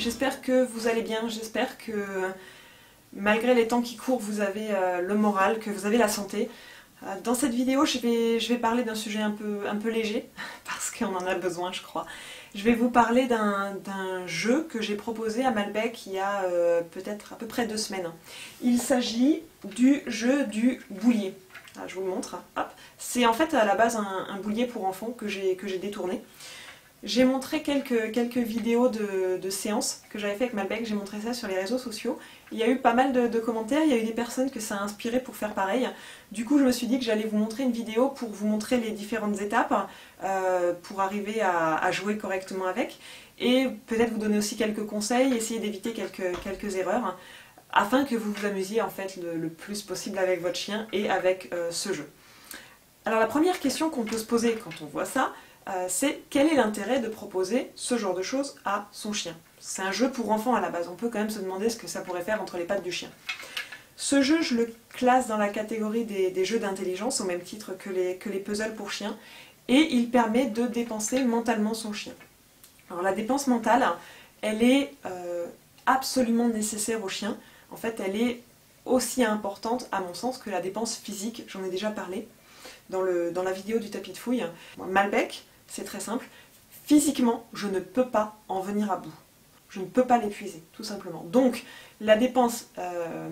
j'espère que vous allez bien, j'espère que malgré les temps qui courent, vous avez le moral, que vous avez la santé. Dans cette vidéo, je vais parler d'un sujet un peu léger, parce qu'on en a besoin, je crois. Je vais vous parler d'un jeu que j'ai proposé à Malbec il y a peut-être à peu près 2 semaines. Il s'agit du jeu du boulier. Ah, je vous le montre. C'est en fait à la base un boulier pour enfants que j'ai détourné. J'ai montré quelques vidéos de séances que j'avais fait avec Malbec, j'ai montré ça sur les réseaux sociaux. Il y a eu pas mal de commentaires, il y a eu des personnes que ça a inspiré pour faire pareil. Du coup, je me suis dit que j'allais vous montrer une vidéo pour vous montrer les différentes étapes pour arriver à jouer correctement avec. Et peut-être vous donner aussi quelques conseils, essayer d'éviter quelques erreurs, afin que vous vous amusiez en fait le plus possible avec votre chien et avec ce jeu. Alors la première question qu'on peut se poser quand on voit ça, c'est quel est l'intérêt de proposer ce genre de choses à son chien. C'est un jeu pour enfants à la base, on peut quand même se demander ce que ça pourrait faire entre les pattes du chien. Ce jeu, je le classe dans la catégorie des jeux d'intelligence, au même titre que les puzzles pour chiens, et il permet de dépenser mentalement son chien. Alors la dépense mentale, elle est absolument nécessaire au chien. En fait, elle est aussi importante, à mon sens, que la dépense physique, j'en ai déjà parlé dans la vidéo du tapis de fouille. Malbec, c'est très simple, physiquement, je ne peux pas en venir à bout. Je ne peux pas l'épuiser, tout simplement. Donc, la dépense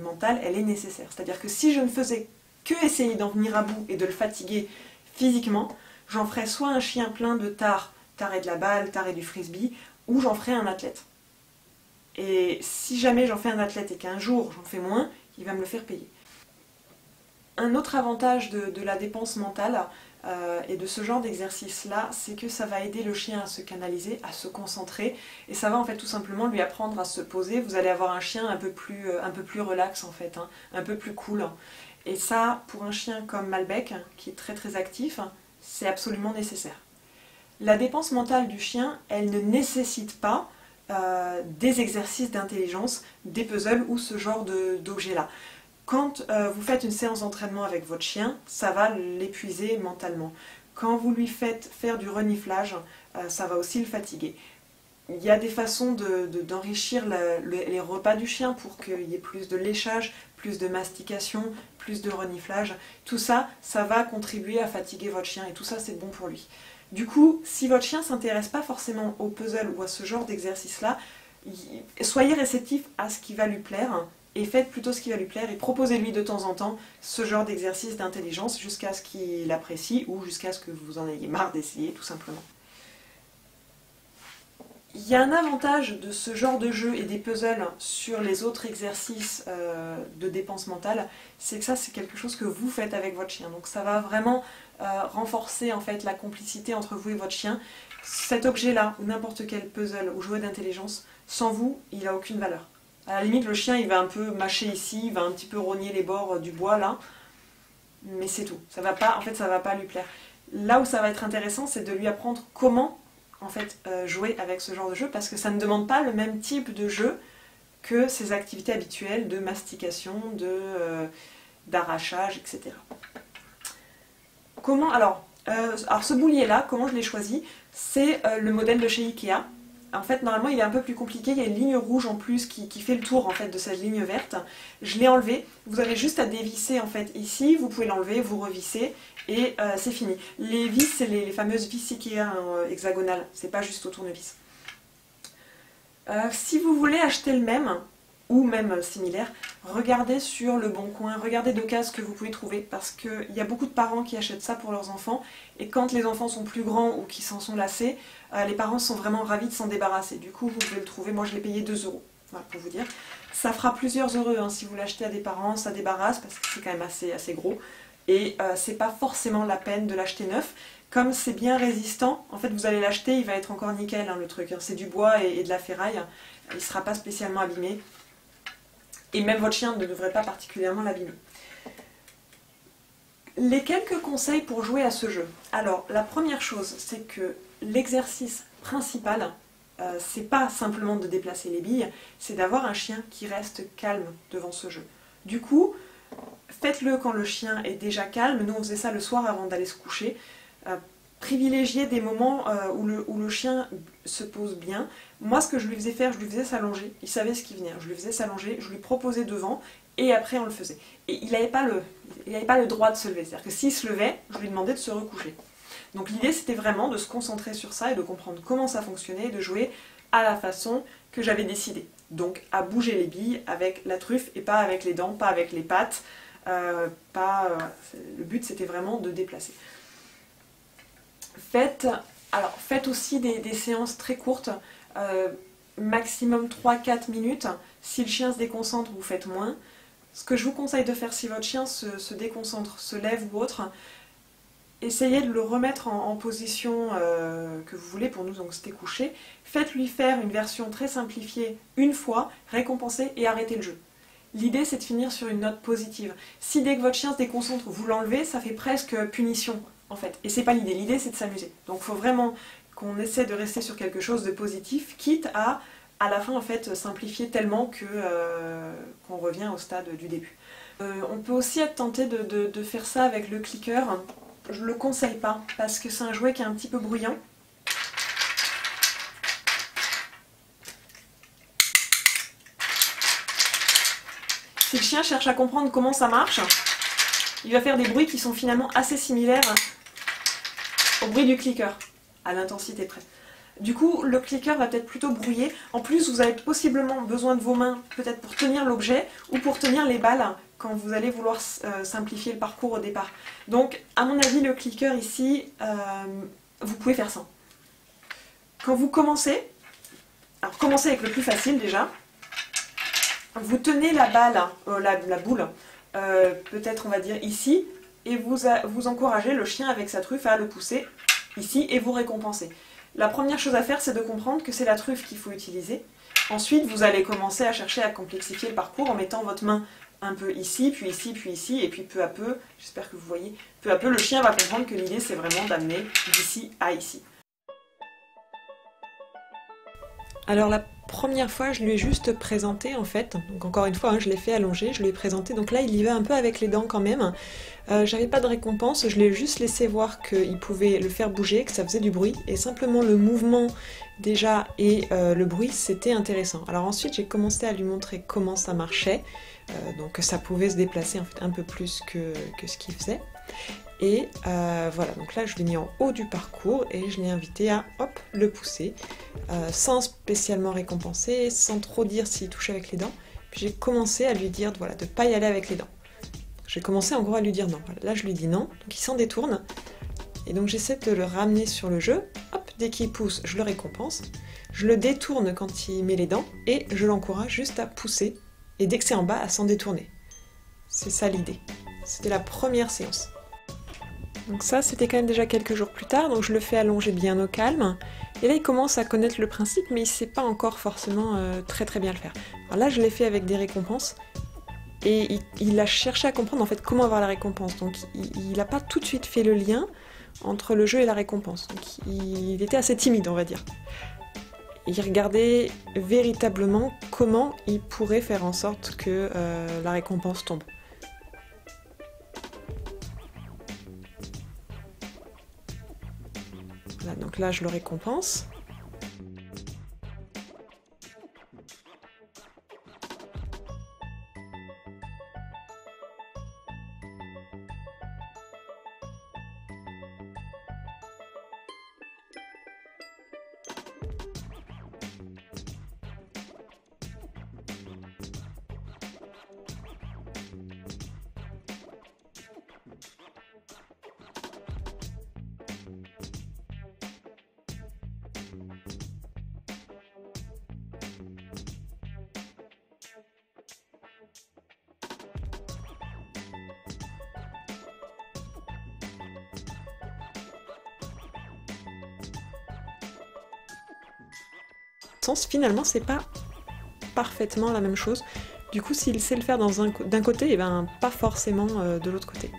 mentale, elle est nécessaire. C'est-à-dire que si je ne faisais que essayer d'en venir à bout et de le fatiguer physiquement, j'en ferais soit un chien plein de taré de la balle, taré du frisbee, ou j'en ferais un athlète. Et si jamais j'en fais un athlète et qu'un jour j'en fais moins, il va me le faire payer. Un autre avantage de la dépense mentale et de ce genre d'exercice-là, c'est que ça va aider le chien à se canaliser, à se concentrer, et ça va en fait tout simplement lui apprendre à se poser. Vous allez avoir un chien un peu plus relax en fait, un peu plus cool. Et ça, pour un chien comme Malbec, qui est très actif, c'est absolument nécessaire. La dépense mentale du chien, elle ne nécessite pas des exercices d'intelligence, des puzzles ou ce genre d'objets-là. Quand vous faites une séance d'entraînement avec votre chien, ça va l'épuiser mentalement. Quand vous lui faites faire du reniflage, ça va aussi le fatiguer. Il y a des façons d'enrichir les repas du chien pour qu'il y ait plus de léchage, plus de mastication, plus de reniflage. Tout ça, ça va contribuer à fatiguer votre chien et tout ça, c'est bon pour lui. Du coup, si votre chien ne s'intéresse pas forcément au puzzle ou à ce genre d'exercice-là, soyez réceptif à ce qui va lui plaire et faites plutôt ce qui va lui plaire et proposez-lui de temps en temps ce genre d'exercice d'intelligence jusqu'à ce qu'il apprécie ou jusqu'à ce que vous en ayez marre d'essayer tout simplement. Il y a un avantage de ce genre de jeu et des puzzles sur les autres exercices de dépense mentale, c'est que ça c'est quelque chose que vous faites avec votre chien. Donc ça va vraiment renforcer en fait la complicité entre vous et votre chien. Cet objet-là, ou n'importe quel puzzle ou jouet d'intelligence, sans vous, il n'a aucune valeur. À la limite, le chien il va un peu mâcher ici, il va un petit peu rogner les bords du bois là, mais c'est tout. Ça va pas, en fait, ça va pas lui plaire. Là où ça va être intéressant, c'est de lui apprendre comment en fait jouer avec ce genre de jeu, parce que ça ne demande pas le même type de jeu que ses activités habituelles de mastication, d'arrachage, etc. Comment alors ce boulier là, comment je l'ai choisi? C'est le modèle de chez Ikea. En fait, normalement, il est un peu plus compliqué. Il y a une ligne rouge en plus qui fait le tour en fait de cette ligne verte. Je l'ai enlevé. Vous avez juste à dévisser en fait ici. Vous pouvez l'enlever, vous revissez et c'est fini. Les vis, c'est les fameuses vis Ikea hexagonales. C'est pas juste au tournevis. Si vous voulez acheter le même ou même similaire, regardez sur Le Bon Coin, regardez d'occasion que vous pouvez trouver, parce qu'il y a beaucoup de parents qui achètent ça pour leurs enfants, et quand les enfants sont plus grands ou qui s'en sont lassés, les parents sont vraiment ravis de s'en débarrasser. Du coup, vous pouvez le trouver, moi je l'ai payé 2 €, voilà, pour vous dire. Ça fera plusieurs euros si vous l'achetez à des parents, ça débarrasse, parce que c'est quand même assez gros, et c'est pas forcément la peine de l'acheter neuf. Comme c'est bien résistant, en fait vous allez l'acheter, il va être encore nickel le truc, c'est du bois et de la ferraille, il ne sera pas spécialement abîmé. Et même votre chien ne devrait pas particulièrement l'abîmer. Les quelques conseils pour jouer à ce jeu. Alors, la première chose, c'est que l'exercice principal, c'est pas simplement de déplacer les billes, c'est d'avoir un chien qui reste calme devant ce jeu. Du coup, faites-le quand le chien est déjà calme. Nous, on faisait ça le soir avant d'aller se coucher. privilégier des moments où le chien se pose bien. Moi, ce que je lui faisais faire, je lui faisais s'allonger. Il savait ce qui venait. Je lui faisais s'allonger, je lui proposais devant, et après on le faisait. Et il n'avait pas le droit de se lever. C'est-à-dire que s'il se levait, je lui demandais de se recoucher. Donc l'idée, c'était vraiment de se concentrer sur ça et de comprendre comment ça fonctionnait et de jouer à la façon que j'avais décidé. Donc à bouger les billes avec la truffe et pas avec les dents, pas avec les pattes. Le but, c'était vraiment de déplacer. Faites aussi des séances très courtes, maximum 3-4 minutes. Si le chien se déconcentre, vous faites moins. Ce que je vous conseille de faire si votre chien se déconcentre, se lève ou autre, essayez de le remettre en position que vous voulez. Pour nous, donc c'était couché. Faites-lui faire une version très simplifiée une fois, récompensez et arrêtez le jeu. L'idée, c'est de finir sur une note positive. Si dès que votre chien se déconcentre, vous l'enlevez, ça fait presque punition, en fait. Et c'est pas l'idée. L'idée, c'est de s'amuser. Donc, il faut vraiment qu'on essaie de rester sur quelque chose de positif, quitte à la fin, en fait, simplifier tellement qu'on revient au stade du début. On peut aussi être tenté de faire ça avec le clicker. Je le conseille pas, parce que c'est un jouet qui est un petit peu bruyant. Si le chien cherche à comprendre comment ça marche, il va faire des bruits qui sont finalement assez similaires au bruit du clicker, à l'intensité près. Du coup, le clicker va peut-être plutôt brouiller. En plus, vous avez possiblement besoin de vos mains, peut-être pour tenir l'objet ou pour tenir les balles quand vous allez vouloir simplifier le parcours au départ. Donc, à mon avis, le clicker ici, vous pouvez faire ça. Quand vous commencez, alors commencez avec le plus facile déjà. Vous tenez la balle, la boule, peut-être on va dire ici, et vous encouragez le chien avec sa truffe à le pousser ici et vous récompensez. La première chose à faire, c'est de comprendre que c'est la truffe qu'il faut utiliser. Ensuite, vous allez commencer à chercher à complexifier le parcours en mettant votre main un peu ici, puis ici, et puis peu à peu, j'espère que vous voyez, peu à peu le chien va comprendre que l'idée c'est vraiment d'amener d'ici à ici. Alors la première fois, je lui ai juste présenté en fait, donc encore une fois, je l'ai fait allonger, je lui ai présenté, donc là il y va un peu avec les dents quand même. J'avais pas de récompense, je l'ai juste laissé voir qu'il pouvait le faire bouger, que ça faisait du bruit, et simplement le mouvement déjà et le bruit, c'était intéressant. Alors ensuite, j'ai commencé à lui montrer comment ça marchait, donc ça pouvait se déplacer en fait un peu plus que ce qu'il faisait. Et voilà, donc là je l'ai mis en haut du parcours et je l'ai invité à le pousser, sans spécialement récompenser, sans trop dire s'il touchait avec les dents. Puis j'ai commencé à lui dire voilà, de ne pas y aller avec les dents. J'ai commencé en gros à lui dire non. Voilà, là je lui dis non, donc il s'en détourne. Et donc j'essaie de le ramener sur le jeu. Hop, dès qu'il pousse, je le récompense. Je le détourne quand il met les dents et je l'encourage juste à pousser. Et dès que c'est en bas, à s'en détourner. C'est ça l'idée. C'était la première séance. Donc ça, c'était quand même déjà quelques jours plus tard, donc je le fais allonger bien au calme. Et là, il commence à connaître le principe, mais il ne sait pas encore forcément très bien le faire. Alors là, je l'ai fait avec des récompenses, et il a cherché à comprendre en fait comment avoir la récompense. Donc il n'a pas tout de suite fait le lien entre le jeu et la récompense. Donc il était assez timide, on va dire. Il regardait véritablement comment il pourrait faire en sorte que la récompense tombe. Voilà, donc là je le récompense. Finalement, c'est pas parfaitement la même chose. Du coup, s'il sait le faire d'un côté, et ben pas forcément de l'autre côté.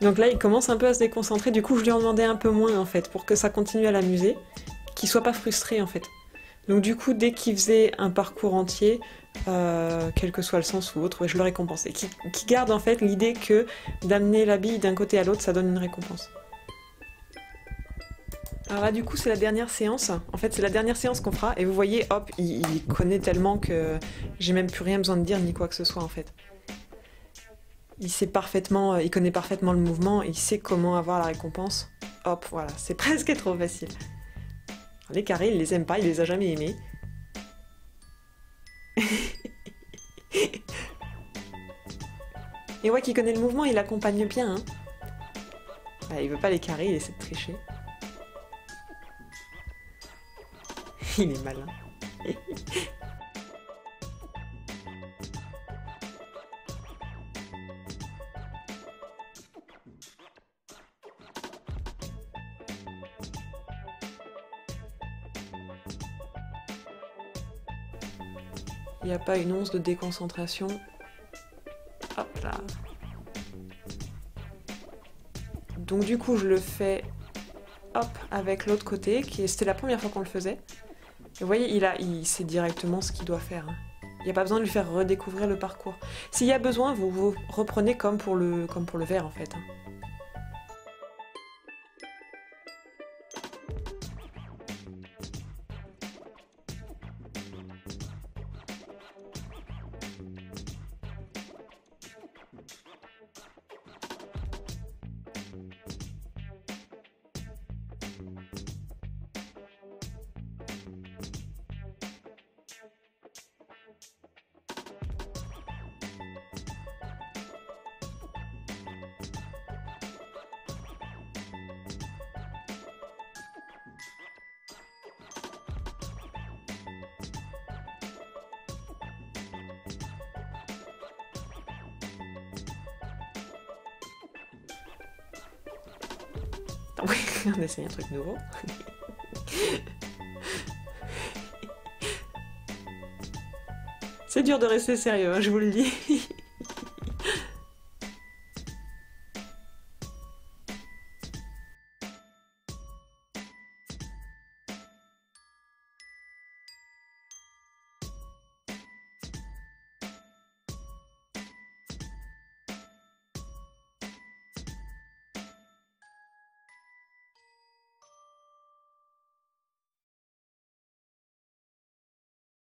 Donc là, il commence un peu à se déconcentrer, du coup je lui en demandais un peu moins en fait, pour que ça continue à l'amuser, qu'il soit pas frustré en fait. Donc du coup, dès qu'il faisait un parcours entier, quel que soit le sens ou autre, ouais, je le récompensais. Qui garde en fait l'idée que d'amener la bille d'un côté à l'autre, ça donne une récompense. Alors là, du coup, c'est la dernière séance. En fait, c'est la dernière séance qu'on fera. Et vous voyez, hop, il connaît tellement que j'ai même plus rien besoin de dire ni quoi que ce soit en fait. Il sait parfaitement, il connaît parfaitement le mouvement, il sait comment avoir la récompense. Hop, voilà, c'est presque trop facile. Les carrés, il les aime pas, il les a jamais aimés. Et ouais, qui connaît le mouvement, il accompagne bien. Hein. Bah, il veut pas les carrés, il essaie de tricher. Il est malin. Il n'y a pas une once de déconcentration. Hop là. Donc du coup, je le fais hop avec l'autre côté, c'était la première fois qu'on le faisait. Et vous voyez, il sait directement ce qu'il doit faire. Hein. Il n'y a pas besoin de lui faire redécouvrir le parcours. S'il y a besoin, vous reprenez comme pour le verre en fait. Hein. On essaye un truc nouveau. C'est dur de rester sérieux, hein, je vous le dis.